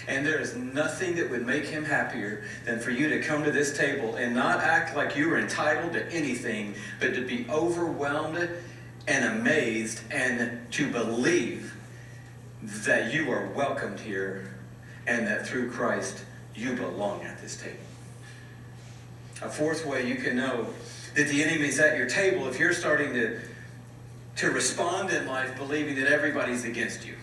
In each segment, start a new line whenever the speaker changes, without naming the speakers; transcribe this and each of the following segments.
And there is nothing that would make him happier than for you to come to this table and not act like you were entitled to anything, but to be overwhelmed and amazed and to believe that you are welcomed here and that through Christ you belong at this table. A fourth way you can know that the enemy is at your table if you're starting to respond in life believing that everybody's against you.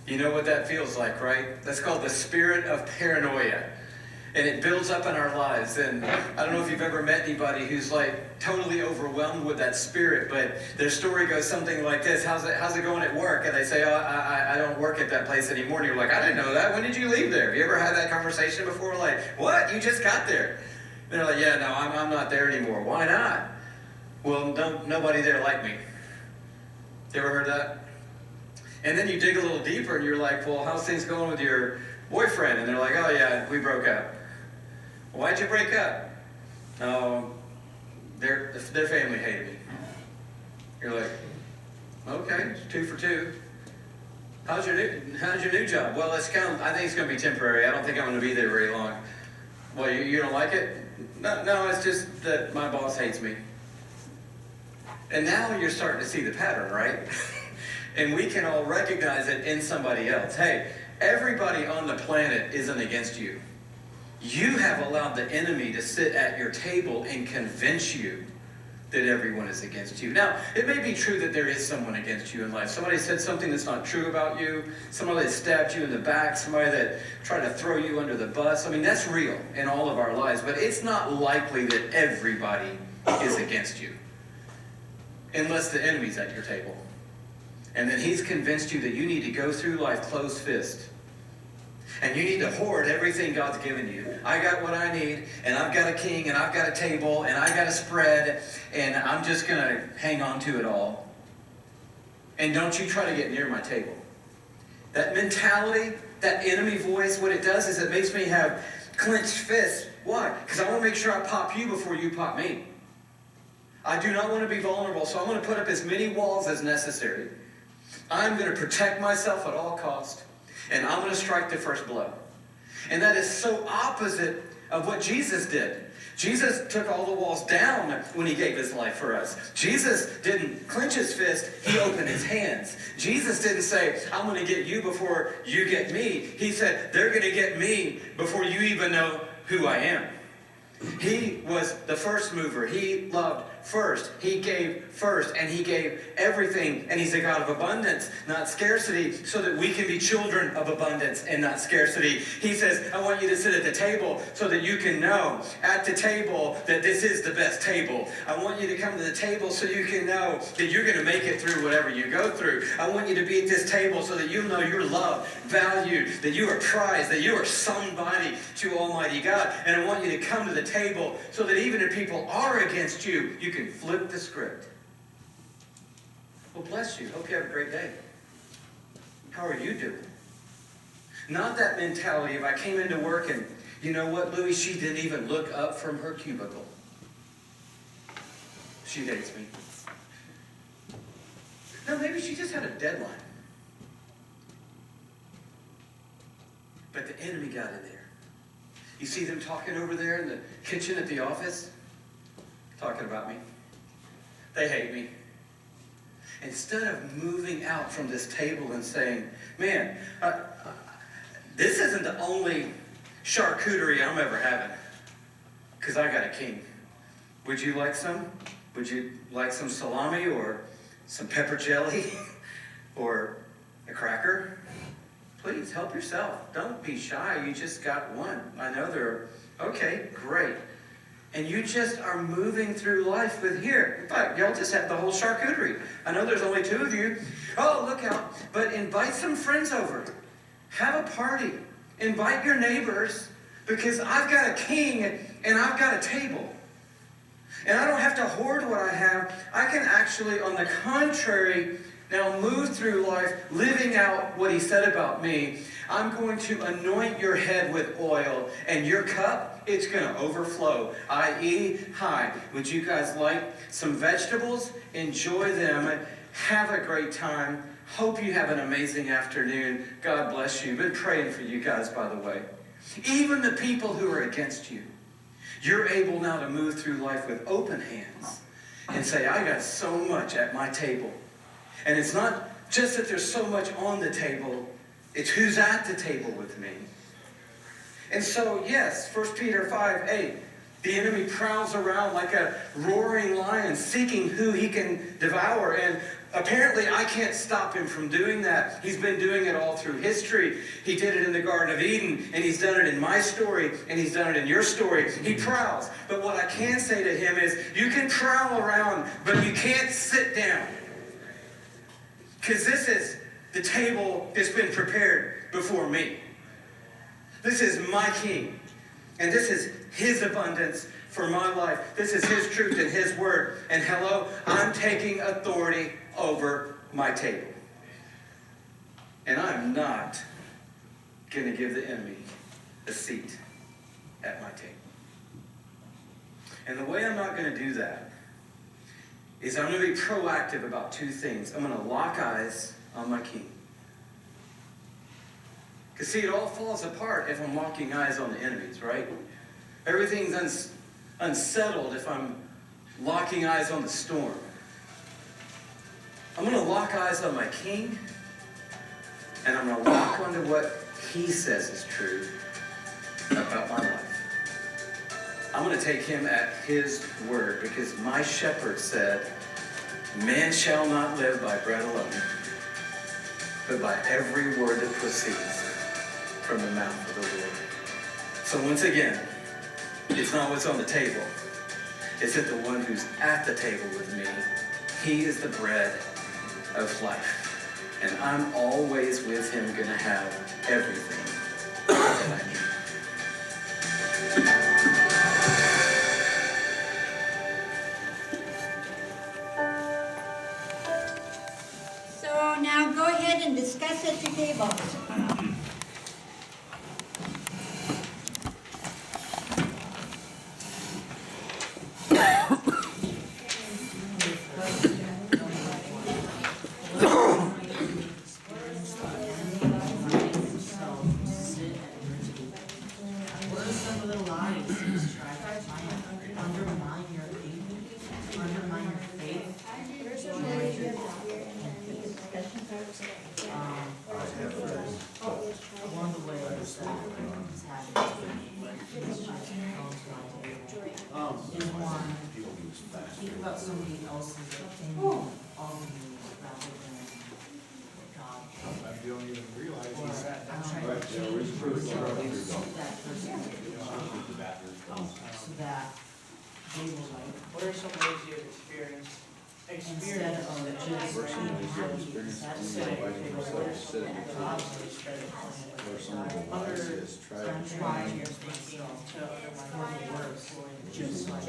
You know what that feels like, right? That's called the spirit of paranoia. And it builds up in our lives. And I don't know if you've ever met anybody who's like totally overwhelmed with that spirit, but their story goes something like this. How's it going at work? And they say, oh, I don't work at that place anymore. And you're like, I didn't know that. When did you leave there? Have you ever had that conversation before? Like, what? You just got there. And they're like, yeah, no, I'm not there anymore. Why not? Well, nobody there liked me. You ever heard that? And then you dig a little deeper and you're like, well, how's things going with your boyfriend? And they're like, oh yeah, we broke up. Why'd you break up? Oh, their family hated me. You're like, okay, 2 for 2. How's your new job? Well, I think it's going to be temporary. I don't think I'm going to be there very long. Well, you don't like it? No, it's just that my boss hates me. And now you're starting to see the pattern, right? And we can all recognize it in somebody else. Hey, everybody on the planet isn't against you. You have allowed the enemy to sit at your table and convince you that everyone is against you. Now, it may be true that there is someone against you in life. Somebody said something that's not true about you. Somebody that stabbed you in the back. Somebody that tried to throw you under the bus. I mean, that's real in all of our lives. But it's not likely that everybody is against you. Unless the enemy's at your table. And then he's convinced you that you need to go through life closed fist. And you need to hoard everything God's given you. I got what I need, and I've got a king, and I've got a table, and I got a spread, and I'm just going to hang on to it all. And don't you try to get near my table. That mentality, that enemy voice, what it does is it makes me have clenched fists. Why? Because I want to make sure I pop you before you pop me. I do not want to be vulnerable, so I'm going to put up as many walls as necessary. I'm going to protect myself at all costs. And I'm going to strike the first blow. And that is so opposite of what Jesus did. Jesus took all the walls down when he gave his life for us. Jesus didn't clench his fist, he opened his hands. Jesus didn't say, I'm going to get you before you get me. He said, they're going to get me before you even know who I am. He was the first mover. He loved first. He gave first. And he gave everything. And he's a God of abundance, not scarcity, so that we can be children of abundance and not scarcity. He says, I want you to sit at the table so that you can know at the table that this is the best table. I want you to come to the table so you can know that you're going to make it through whatever you go through. I want you to be at this table so that you know you're loved, valued, that you are prized, that you are somebody to Almighty God. And I want you to come to the table so that even if people are against you, you can flip the script. Well, bless you. Hope you have a great day. How are you doing? Not that mentality of I came into work and, you know what, Louie, she didn't even look up from her cubicle. She hates me. No, maybe she just had a deadline. But the enemy got in there. You see them talking over there in the kitchen at the office? Talking about me. They hate me. Instead of moving out from this table and saying, man, this isn't the only charcuterie I'm ever having, because I got a king. Would you like some? Would you like some salami or some pepper jelly or a cracker? Please help yourself. Don't be shy. You just got one. I know they're okay, great. And you just are moving through life with here. In fact, y'all just have the whole charcuterie. I know there's only 2 of you. Oh, look out. But invite some friends over. Have a party. Invite your neighbors, because I've got a king and I've got a table. And I don't have to hoard what I have. I can actually, on the contrary, now move through life living out what he said about me. I'm going to anoint your head with oil, and your cup, it's going to overflow. I.e., hi, would you guys like some vegetables? Enjoy them. Have a great time. Hope you have an amazing afternoon. God bless you. Been praying for you guys, by the way. Even the people who are against you, you're able now to move through life with open hands and say, I got so much at my table. And it's not just that there's so much on the table, it's who's at the table with me. And so, yes, 1 Peter 5:8, the enemy prowls around like a roaring lion, seeking who he can devour. And apparently, I can't stop him from doing that. He's been doing it all through history. He did it in the Garden of Eden, and he's done it in my story, and he's done it in your story. He prowls. But what I can say to him is, you can prowl around, but you can't sit down. Because this is the table that's been prepared before me. This is my King. And this is his abundance for my life. This is his truth and his word. And hello, I'm taking authority over my table. And I'm not going to give the enemy a seat at my table. And the way I'm not going to do that is I'm going to be proactive about two things. I'm going to lock eyes on my King. Because see, it all falls apart if I'm locking eyes on the enemies, right? Everything's unsettled if I'm locking eyes on the storm. I'm going to lock eyes on my King, and I'm going to lock onto what he says is true about my life. I'm going to take him at his word, because my shepherd said, man shall not live by bread alone, but by every word that proceeds from the mouth of the Lord. So once again, it's not what's on the table. It's that the one who's at the table with me, he is the bread of life. And I'm always with him going to have everything that I need.
So now go ahead and discuss at the table.
One of the ways that it's happening is one, think about somebody else's opinion of you rather than God.
You don't even realize
Or
he's
I'm trying to change that person so that they will like,
What are some ways you have experienced
instead of just being happy and satisfied with their God I'm trying to think for the worst, just like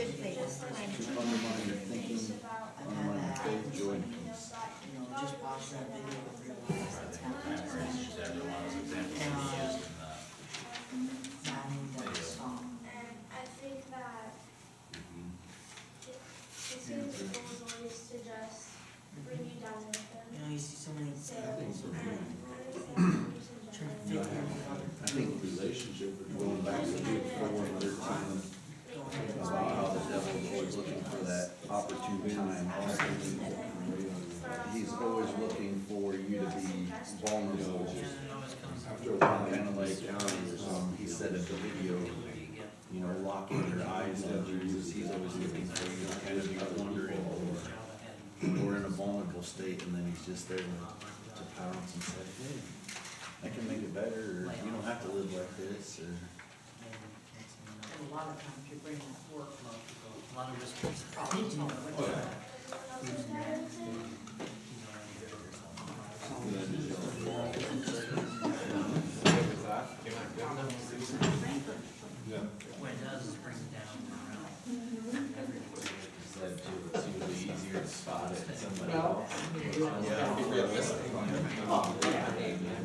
undermine your thinking, undermine your faith, joy, and peace.
just watch that video and realize that's happening to them. And I need that to stop.
And I think that it seems the goal is always to just bring you down with them.
You see so many
So,
examples of
and
trying to fit in with other
I think relationship, going back to Luke 4:13, about how the devil is always looking for that opportune time. He's always looking for you to be vulnerable. Kind of like he said at the video, locking your eyes on Jesus. He's always looking for you to kind of be wondering or in a vulnerable state, and then he's just there to pounce and say, hey, I can make it better, or you don't have to live like this, or...
And a lot of times you're bringing that workload to go. A lot of
sometimes
What it does is bring it down around.
It's usually easier to spot it than somebody else.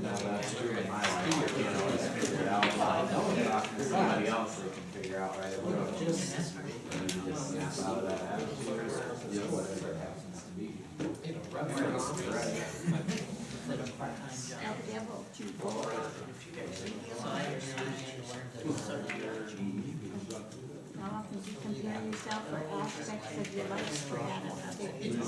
Now that's true in my life, you can't always figure it out. Talking to somebody else, they can figure out right away. Just snap out of that attitude, whatever it happens to be.
Tell the devil to go. How often do you compare yourself or aspects of your life to that of other people?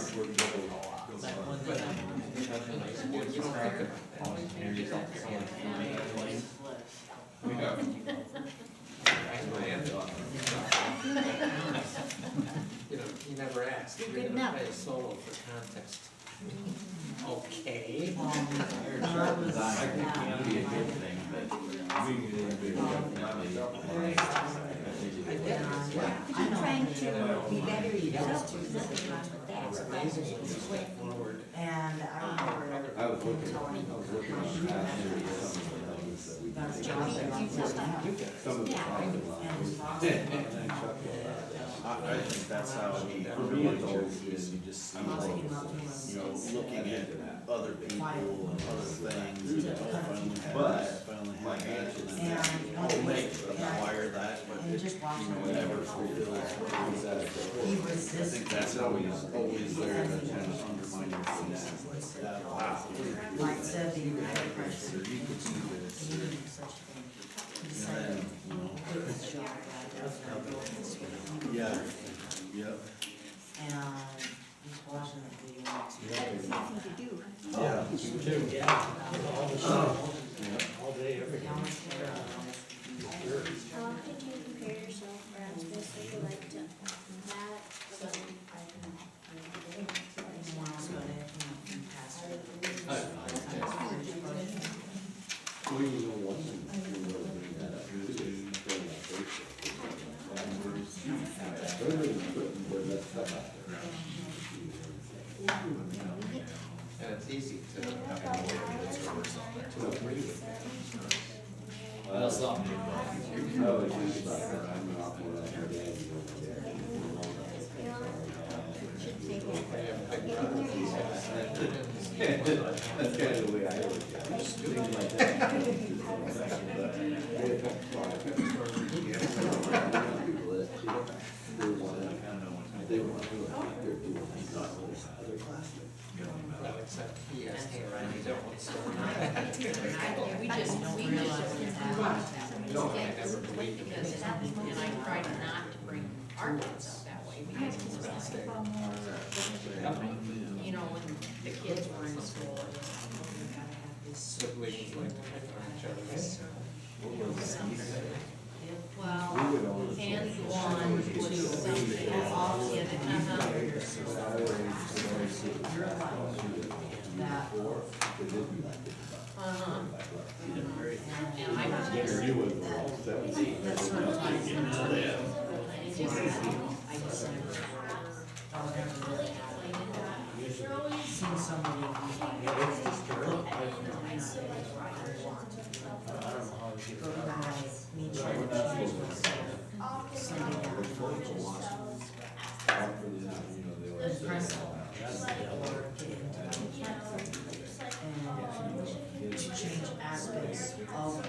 You know, you never asked.
You're
You're
good
gonna
enough.
play a solo for context. Okay.
I think it would be a good thing, but we could definitely.
I'm trying to be better yourself, there's nothing wrong with that.
And I remember.
I was looking at
That's John.
some of the I think that's how he, for me, it's always been, you just see, like, you know, looking at other people and other things, you know, finally have it, and I'll make, acquire that, but
And
it,
just
you
watching
know,
him.
never fulfills what he was at
He
before. I
resisted.
think that's always there, that kind of undermining things, like, wow.
Like said, the pressure.
So you could see this,
He didn't do such a thing. He
and
decided
then,
to
you know,
quit his job.
yeah, yep.
And he's watching the video.
That's easy to do.
Yeah.
All day, every day.
Could you compare yourself or specifically like to that?
And it's easy to have a way that's over something to agree with that.
Well, something. I always think about that, I'm not one of her dads. That's kind of the way I look at it. Things like that. They want to do it like they're doing it, not with other classmates.
Well, except he has handwriting, he don't want to.
We just don't realize it's that way.
No, I never believed it.
Because, and I try not to bring our kids up that way, because it's like, you know, when the kids were in school, it was like, oh, we gotta have this.
Siblings like to pick on each other.
Well, and one was something off, yeah, uh-huh. And I was just,
That's sort of like,
it just, I just
seeing somebody. Go to my meet somebody impressive. Or get into and to change aspects of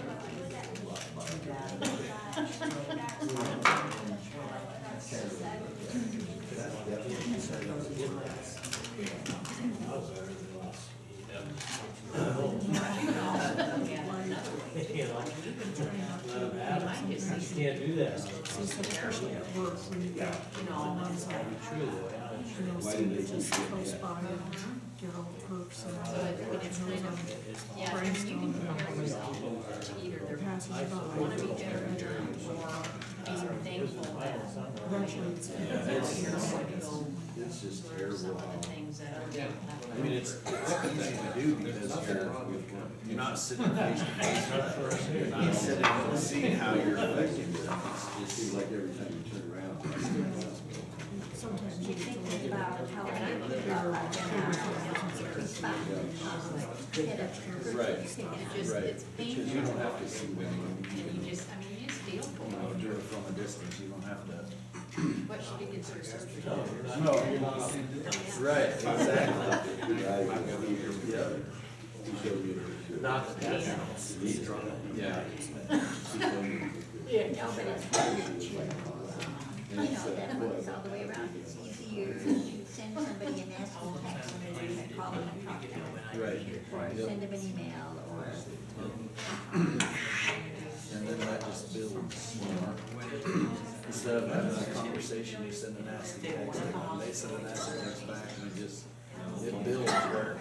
You can't do that.
Why did they keep it?
yeah, I mean, you can compare yourself to either they're want to be better or being thankful that
It's just terrible
some of
how.
the things that are.
I mean, it's easy to do because you're not sitting face to face. You're not sitting and seeing how you're affecting them. It just seems like every time you turn around.
You think about how I look about
Right.
It just,
Right.
it's
Because you
painful,
don't have to see women,
and
you
you just, I mean, you just feel for
know,
them.
do it from a distance, you don't have to.
What she did get her surgery.
No, you're not. Right, exactly. Yeah.
Not that.
Yeah.
No, but it's, you know, that moves all the way around, it's easy you send somebody a nasty text, or you call them and talk to them.
Right.
Or
Yep.
send them an email, or,
And then that just builds more. Instead of having a conversation, you send a nasty text, and they send a nasty text back, and it builds where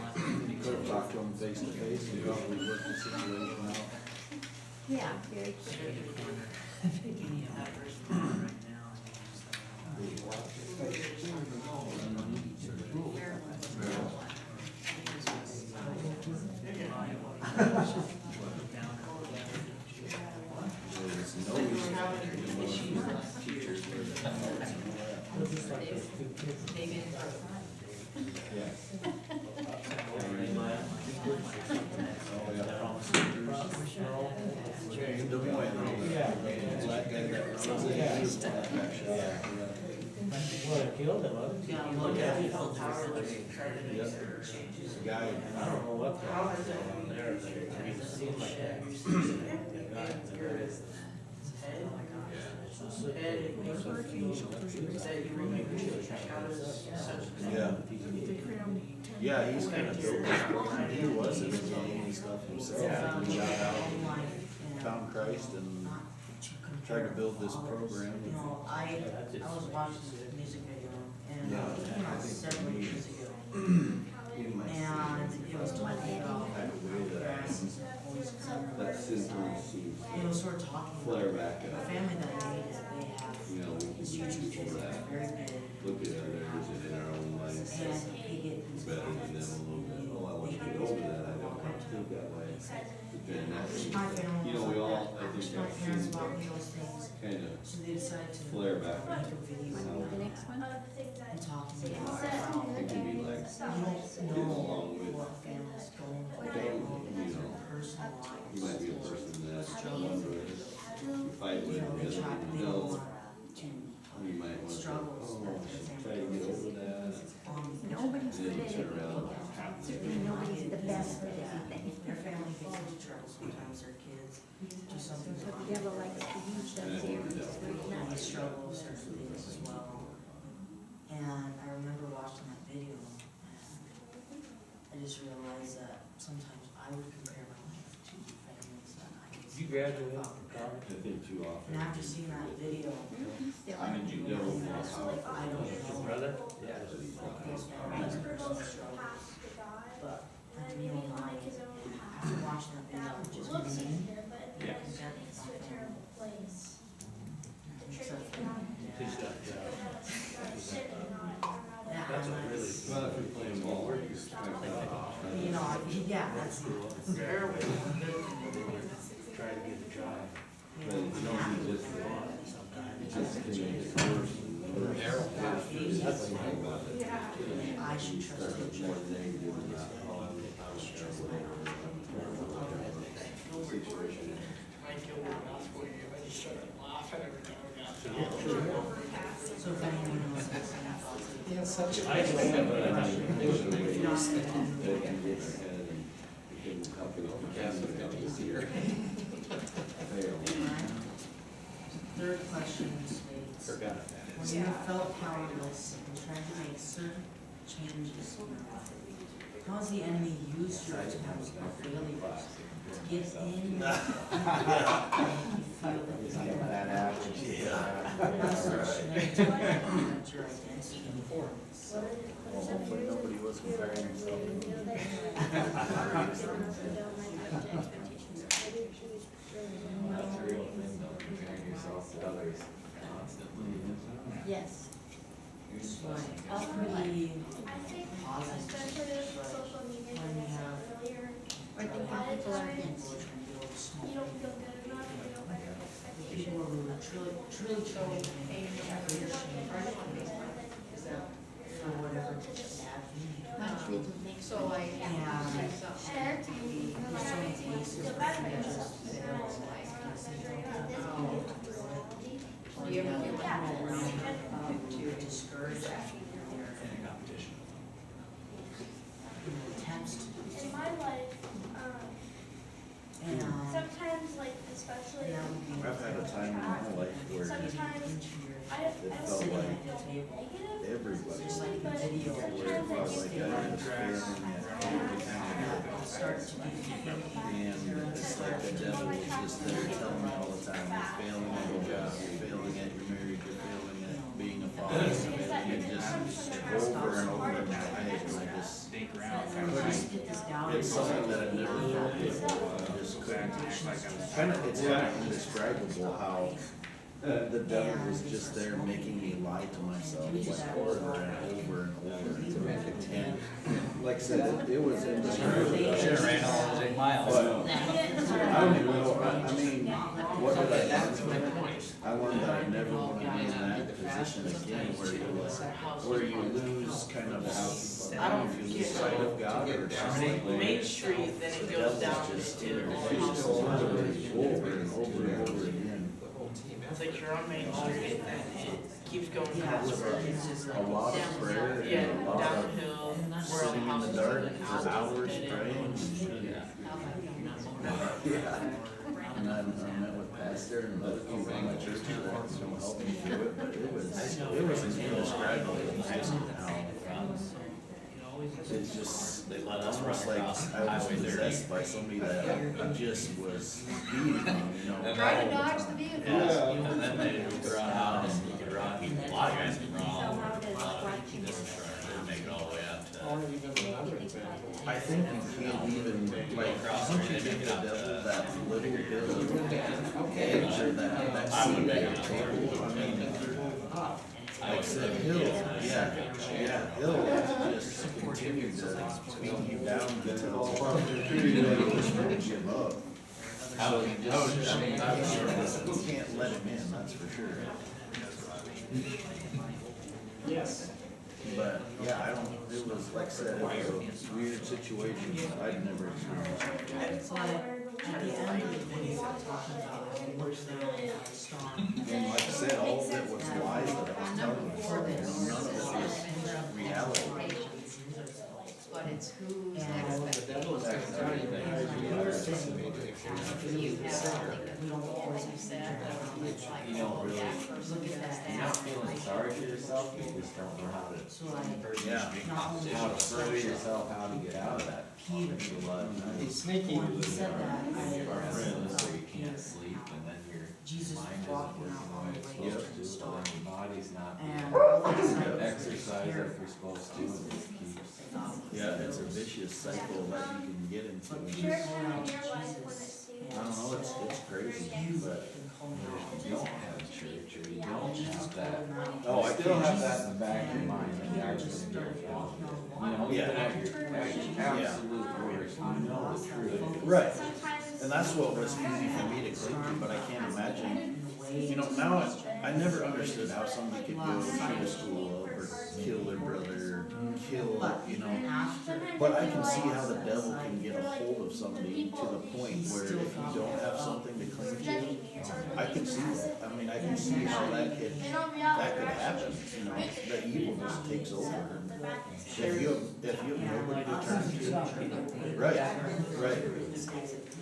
you could have talked to them face to face and probably worked the situation out.
yeah, very quickly.
There's no reason teachers were the notes and all that. Yeah. Oh, yeah. The one, black guy that runs it. Yeah.
Well, it killed him, huh?
Look at it, felt powerless, tried to make
Yep.
certain changes.
The guy.
I don't know what the hell is on there, but I mean, it seemed like that.
Head, that you were making sure how does such.
Yeah. Yeah, he's kind of built this program. He was in the game and stuff himself. He got out, found Christ, and tried to build this program.
You know, I was watching this music video, and
Yeah.
it came out several years ago.
Even my
And it was talking about
kind of way that
always come.
that simply seems
It was sort of talking
flare
about
back
the
up.
family that made it, they have
You know, we
this
can
YouTube
use
channel
for
that's
that.
very big,
Look at others and in our own lives.
and they get these
Better than them a little bit. Oh, I want to get over that. I don't want to think that way. But then that's,
my family
you know,
was
we
like
all,
that.
I think
My
that's
parents bought me those things,
kind of
so they decided to
flare back up.
make a video
The next one?
and talking
It
about how
can be like,
you don't know what families going through in
you
their
know,
personal lives.
you might be a person that struggles with, you fight with,
You know, they
the
try,
other
they
you
don't
know,
want to
you might want to,
struggles
oh,
that
I
their
should
family
try to get
faces.
over that.
Nobody's
Then
good
you
at
turn
everything.
around.
Certainly nobody's the best at everything.
Their family faces trouble sometimes, their kids do something
But the
wrong.
devil likes to use those areas where he's
And
not.
they struggle with certain things as well. And I remember watching that video, and I just realized that sometimes I would compare my life to families that I could
Did
see.
you graduate from college?
I think too often.
And after seeing that video,
He's still
I mean, you know,
I don't
Your
know
brother?
what those families are going through. But, you know, after watching that video, it just
Looks
made me
easier, but it
Yeah.
leads to a terrible place. The tricky
So-
thing on it
Just got,
is sitting on it.
Yeah,
that's what
and
really.
Well, if you're playing ball, you're just kind of
you know, yeah, that's.
Try to get a job.
But it's not just, it just can make it worse and worse. That's the thing about it.
I should trust
Start with
you.
more negative and not, oh, I was terrible. Situation.
So if anyone else has any thoughts.
I don't know, but I think
They can get in their head and it can help it easier. Fail.
Third question states,
forgot
when you felt powerless and tried to make certain changes in your life, how has the enemy used your attempts or failures to get in and make you feel that you are
That happens.
as such negative affect your identity?
Well, hopefully nobody was comparing themselves. That's the real thing though, comparing yourself to others constantly.
Yes.
Like, pretty
I think,
positive,
especially with
but
social media,
when you
like I
have
said earlier,
Or thinking people are against
people
you.
trying to do all this small
you don't feel
things.
good enough, you don't meet your expectations.
People who are truly trying to make a greater change for whatever bad thing they do.
Not treated next
So like,
And
And
there's so many cases
feel
where
better about
people
yourself.
just fail, like, because they don't have the reality. Or
Do you ever feel
people
like
around to discourage their attempts to do
in
something.
my life,
And
sometimes like especially
that would be
I've had a time in my life where
sometimes
into your
it felt
sitting
like
at the table.
everybody,
Just like the video.
where it felt like I was failing at everything I did.
Start to be.
And it's like the devil was just there telling me all the time, you're failing at your job, you're failing at your marriage, you're failing at being a father, you're failing at just over and over in my head, and I just, it's something that I've never felt before, I just couldn't. It's kind of indescribable how the devil was just there making me lie to myself, like over and over and over. And like I said, it was indescribable.
Should've ran all those 8 miles.
But I don't even know, I mean, what did I learn? I learned that I never want to be in that position again where you lose kind of how, I don't know if you lose sight of God or something.
Main Street, then it goes down to.
Over and over and over again.
It's like you're on Main Street and then it keeps going past where it's just
A lot of prayer
yeah,
and a lot of
downhill, where all the
sitting in the
houses
dark
and
for
houses
hours
dead end.
praying. Yeah. And I met with Pastor and other people in my church that helped me through it, but it was an indescribable just how it's just, they let us almost like I was possessed by somebody that just was beating me, you know.
Try to dodge the vehicle.
And then they run out and you could run, a lot of guys can run all over. Didn't make it all the way out to.
I think you can't even, like, once you give the devil that little bit of edge or that seed at the table, I mean, like I said, he'll just continue to beat you down until you just give up. So you just, I mean, you can't let him in, that's for sure.
Yes.
But, yeah, I don't, it was, like I said, it was a weird situation that I'd never experienced.
But at the end of the day, talking about it, we're still strong.
And like I said, all of it was lies that I was telling myself, none of it was reality.
But it's who's
And
Devil's
you have something that you always said, it's like,
You don't really,
look at that
You're
now.
not feeling sorry for yourself, you just don't know how to,
so like,
yeah.
not only
how to throw yourself, how to get out of that.
Peter,
There's a lot of times
It's sneaky.
when he said that, I
you are
was,
friends, so you can't sleep, and then your
Jesus
mind isn't
walking
working
out
the
on
way
the
it's
way to
supposed
the
to,
store.
and your body's not
And
being
all of a sudden,
exercise like you're supposed to, and it keeps.
Yeah, it's a vicious cycle that you can get into.
Share time in your life when it's
I don't know, it's crazy, but.
If you don't have a church, or you don't have that,
Oh, I
still
can't
have that in the back of your mind, that God's gonna do it. You know, even at your absolute worst, you know the truth.
Right,
sometimes.
and that's what was easy for me to cling to, but I can't imagine, you know, now I never understood how somebody could go shoot a school up or kill their brother, kill, you know. But I can see how the devil can get a hold of somebody to the point where if you don't have something to cling to, I can see that. I mean, I can see how that could happen, you know, the evil just takes over. If you have nobody to turn to, right.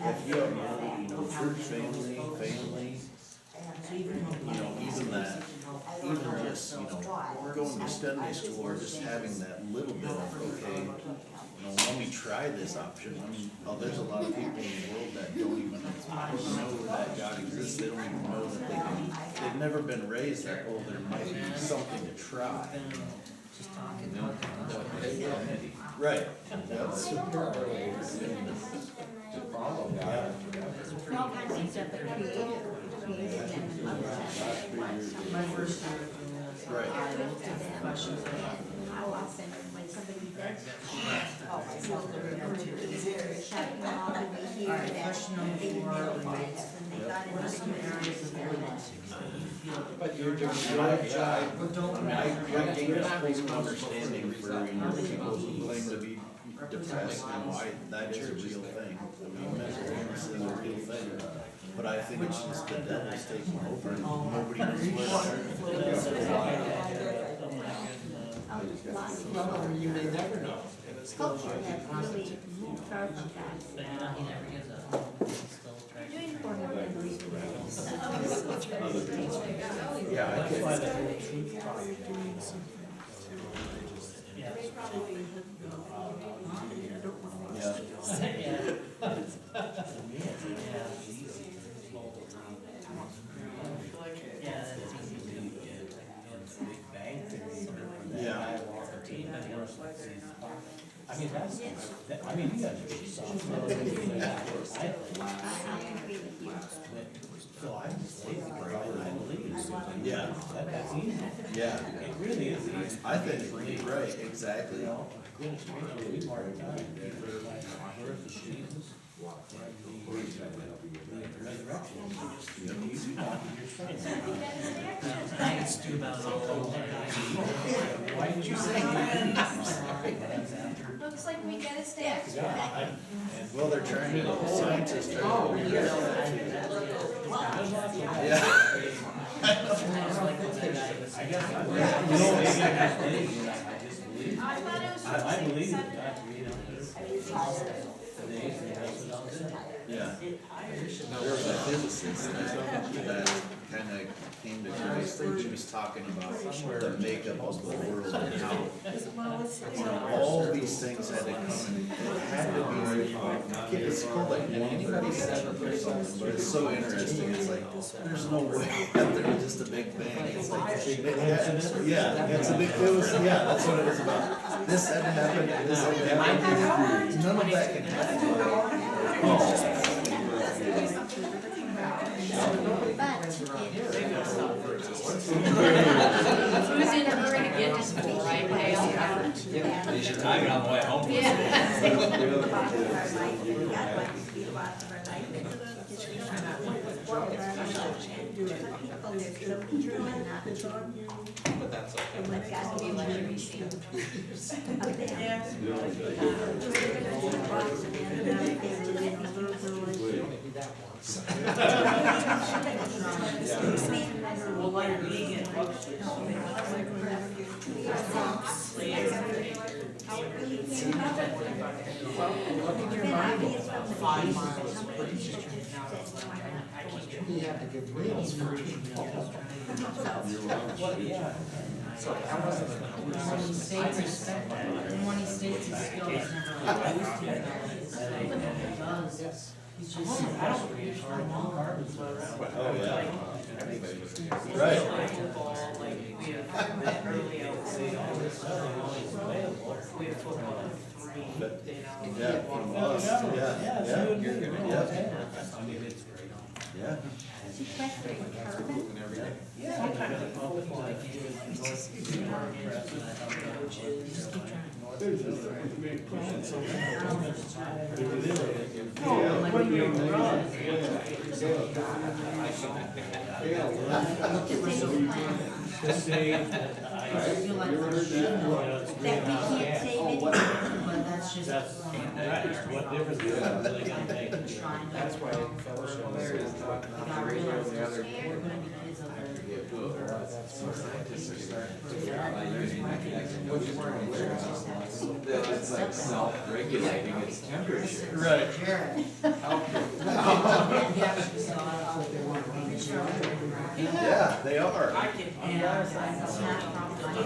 If you have nobody, you know, church family, you know, even just, you know, going to Sunday school or just having that little bit of, okay, you know, let me try this option. I mean, there's a lot of people in the world that don't even know that God exists. They don't even know that they've never been raised that, oh, there might be something to try. Right.
To follow God.
All kinds of stuff that created them and loved them.
my first year of doing this,
Right.
I looked at the questions that
How often when somebody does, shutting off and they hear
Alright,
that.
question number
they
4
realize
relates,
when they got
what are some
into
areas of your life that you feel
But you're doing.
but don't
I mean, I gained a whole new understanding for, you know, people who claim to be depressed and why that is a real thing. I mean, mental illness is a real thing. But I think it's just the devil's taking over and nobody knows where to turn.
Well, you may never know.
Culture has really moved far from that.
Doing
For him to believe in
Yeah, Yeah, I
That's
could.
why the whole truth
Doing
project.
something to, just
Yeah.
shake my head and go, I don't want to.
Yeah.
To me, it's easy, it's small time. Yeah, it's easy to do, and Big Bang Theory, that
Yeah.
guy Walter T. I mean, I mean, you guys are soft. I
agree with you.
So I'm just lazy, I believe.
Yeah.
That's easy.
Yeah,
It really is easy.
I think, right, exactly.
You know, goodness gracious, we mark time for like the birth of Jesus and the resurrection. You do not
Thanks to about all.
Why did you say
Looks like we get a stack.
Well, they're trying to, scientists are trying to. Yeah.
I guess I, you know, maybe I just believe, I just believe.
I thought it was from
I believe
six,
that God created the days and that's what I'll say.
Yeah. There was a physicist that kind of came to Christ, and she was talking about the makeup of the world and how, you know, all these things had to come and it had to be, it's called like 1/47 or something, but it's so interesting. It's like, there's no way that there was just a big bang. It's like, yeah, it's a big, it was, yeah, that's what it was about. This had to happen, and this had to happen. None of that can happen.
Who's in a hurry to get to school, right, Dale?
You should time it on the way home.
But that's okay.
Well, like vegan.
So how was it?
When he states, and when he states his skills never used to it, it does. He's just, I don't read
Oh, yeah. Right. But, yeah, from us, yeah, yeah.
I mean, it's great.
Yeah.
Sequestering carbon?
Just say that
I feel like we should know
That we can't save it.
but that's just.
that's, what difference is it really gonna make?
That's why fellowship is. I realize we're gonna be kids out there.
It's like self-regulating its temperature.
Right.
Jared.
Yeah, they are.
And it's not a problem.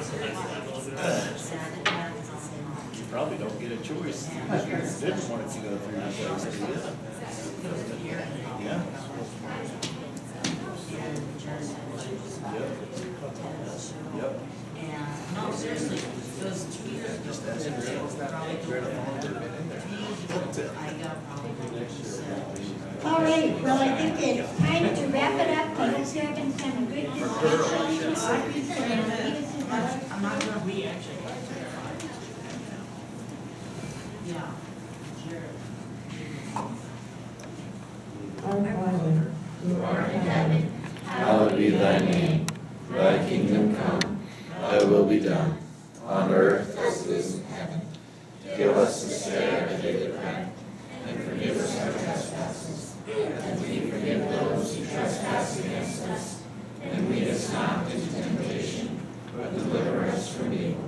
You probably don't get a choice. You didn't want it to go through your place, do you? Yeah. Yep.
And, no, seriously, those 2 years ago.
Just ask Greta. Greta Thunberg.
I got probably 7.
All right, well, I think it's time to wrap it up. I hope you're having some good discussion.
I'm not gonna be actually. Yeah. Jared.
Hallowed be thy name, thy kingdom come, thy will be done, on earth as it is in heaven. Give us this day our daily bread, and forgive us our trespasses, as we forgive those who trespass against us. And lead us not into temptation, but deliver us from evil.